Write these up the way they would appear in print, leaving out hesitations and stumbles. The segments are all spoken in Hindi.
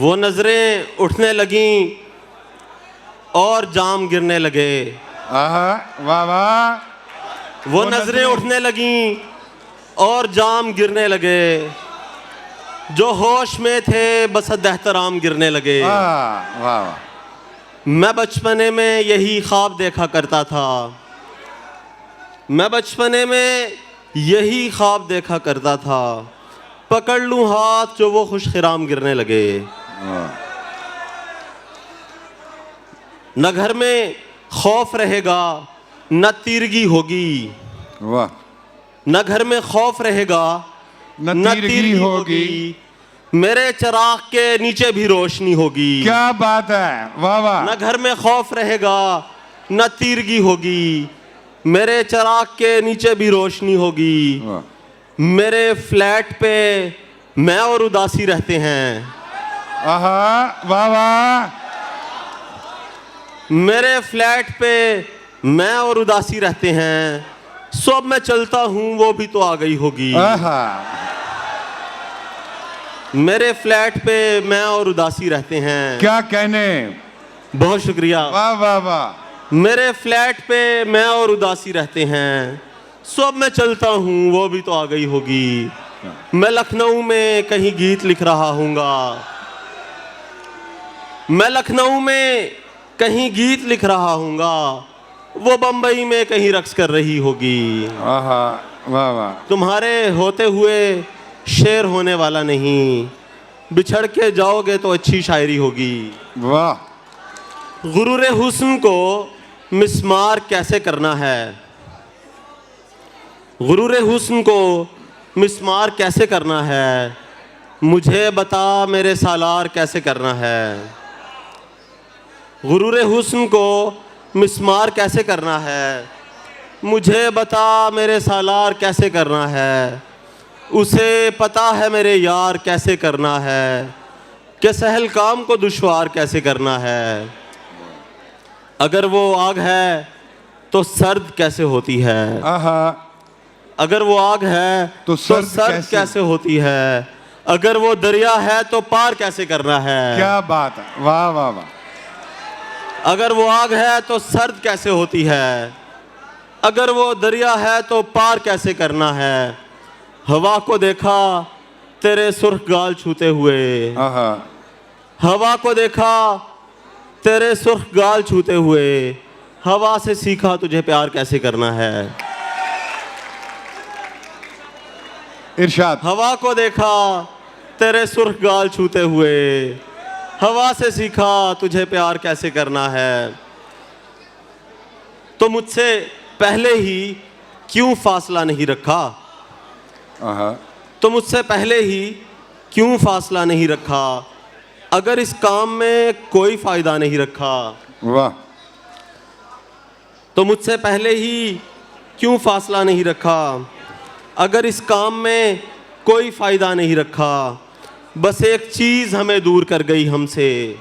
वो नजरें उठने लगीं और जाम गिरने लगे। वाह वाह। वो नजरें उठने लगीं और जाम गिरने लगे, जो होश में थे बस एहतराम गिरने लगे। वाह वाह। मैं बचपने में यही ख्वाब देखा करता था, मैं बचपने में यही ख्वाब देखा करता था, पकड़ लूं हाथ जो वो खुशखिराम गिरने लगे। न घर में खौफ रहेगा न तीरगी होगी, वाह। न घर में खौफ रहेगा न तीरगी होगी, मेरे चिराग के नीचे भी रोशनी होगी। क्या बात है, वाह वाह। न घर में खौफ रहेगा न तीरगी होगी, मेरे चिराग के नीचे भी रोशनी होगी। मेरे फ्लैट पे मैं और उदासी रहते हैं। वाह वाह। मेरे फ्लैट पे मैं और उदासी रहते हैं, सो अब मैं चलता हूँ वो भी तो आ गई होगी। मेरे फ्लैट पे मैं और उदासी रहते हैं। क्या कहने, बहुत शुक्रिया। वाह वाह वाह। मेरे फ्लैट पे मैं और उदासी रहते हैं, सो अब मैं चलता हूँ वो भी तो आ गई होगी। मैं लखनऊ में कहीं गीत लिख रहा हूँगा, मैं लखनऊ में कहीं गीत लिख रहा हूँगा, वो बम्बई में कहीं रक्स कर रही होगी। वाह वाह। तुम्हारे होते हुए शेर होने वाला नहीं, बिछड़ के जाओगे तो अच्छी शायरी होगी। वाह। गुरूर हुस्न को मिस्मार कैसे करना है, गुरूर हुस्न को मिस्मार कैसे करना है, मुझे बता मेरे सालार कैसे करना है। गुरूर हुस्न को मिस्मार कैसे करना है, मुझे बता मेरे सालार कैसे करना है। उसे पता है मेरे यार कैसे करना है, कि सहल काम को दुश्वार कैसे करना है। अगर वो आग है तो सर्द कैसे होती है, अगर वो आग है तो सर्द कैसे होती है। अगर वो दरिया है तो पार कैसे करना है। क्या बात है, वाह वाह वाह। अगर वो आग है तो सर्द कैसे होती है, अगर वो दरिया है तो पार कैसे करना है। हवा को देखा तेरे सुर्ख गाल छूते हुए, हवा को देखा तेरे सुर्ख गाल छूते हुए, हवा से सीखा तुझे प्यार कैसे करना है। इरशाद। हवा को देखा तेरे सुर्ख गाल छूते हुए, हवा से सीखा तुझे प्यार कैसे करना है। तो मुझसे पहले ही क्यों फासला नहीं रखा, तो मुझसे पहले ही क्यों फासला नहीं रखा। अगर इस काम में कोई फ़ायदा नहीं रखा, वाह। तो मुझसे पहले ही क्यों फासला नहीं रखा। अगर इस काम में कोई फ़ायदा नहीं रखा, बस एक चीज़ हमें दूर कर गई हमसे,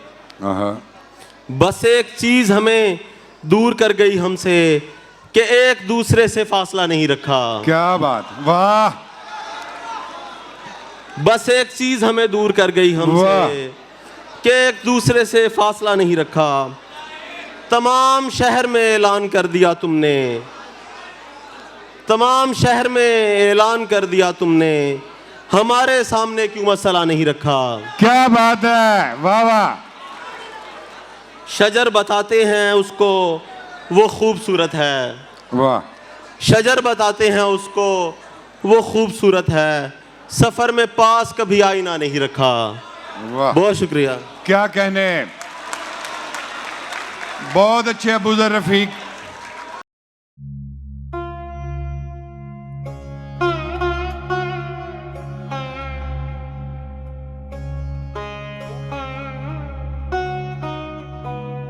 बस एक चीज़ हमें दूर कर गई हमसे, कि एक दूसरे से फासला नहीं रखा। क्या बात, वाह। बस एक चीज़ हमें दूर कर गई हमसे, कि एक दूसरे से फासला नहीं रखा। तमाम शहर में ऐलान कर दिया तुमने, तमाम शहर में ऐलान कर दिया तुमने, हमारे सामने क्यों मसला नहीं रखा। क्या बात है, वाह वाह। शजर बताते हैं उसको वो खूबसूरत है, वाह। शजर बताते हैं उसको वो खूबसूरत है, सफ़र में पास कभी आईना नहीं रखा। वाह। बहुत शुक्रिया। क्या कहने, बहुत अच्छे अबूज़र रफ़ीक।